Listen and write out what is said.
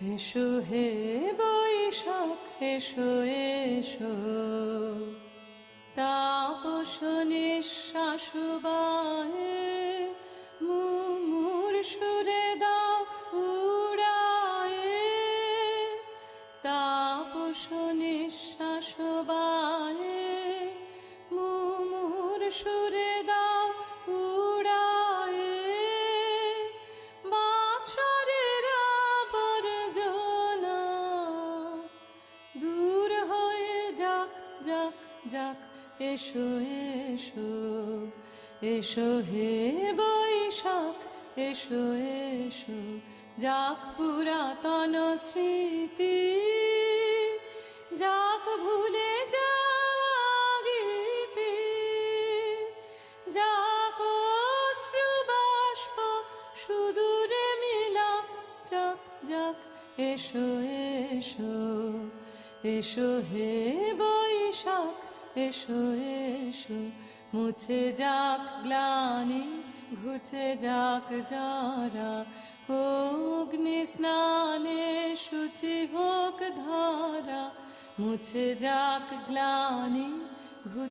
এসো হে বৈশাখ এসো এসো, তাপস নিঃশ্বাস বাহে মুমুর সুরে দাও উড়ায়ে, তাপস নিঃশ্বাস বাহে মুমুর সুরে দাও উড়ায়ে। বাছরের আবর্জনা দূর হয়ে যাক যাক যাক, এসো এসো এসো হে বৈশাখ এসো এসো, যাক পুরাতন স্মৃতি, যাক ভুলে যাওয়া গীতি, যাক অশ্রুবাষ্প সুদূরে মিলাক, যাক যাক এসো এসো এসো হে বৈশাখ এসো এসো। মুছে যাক গ্লানি ঘুচে যাক যারা, অগ্নি স্নানে শুচি হোক ধারা, মুছে যাক গ্লানি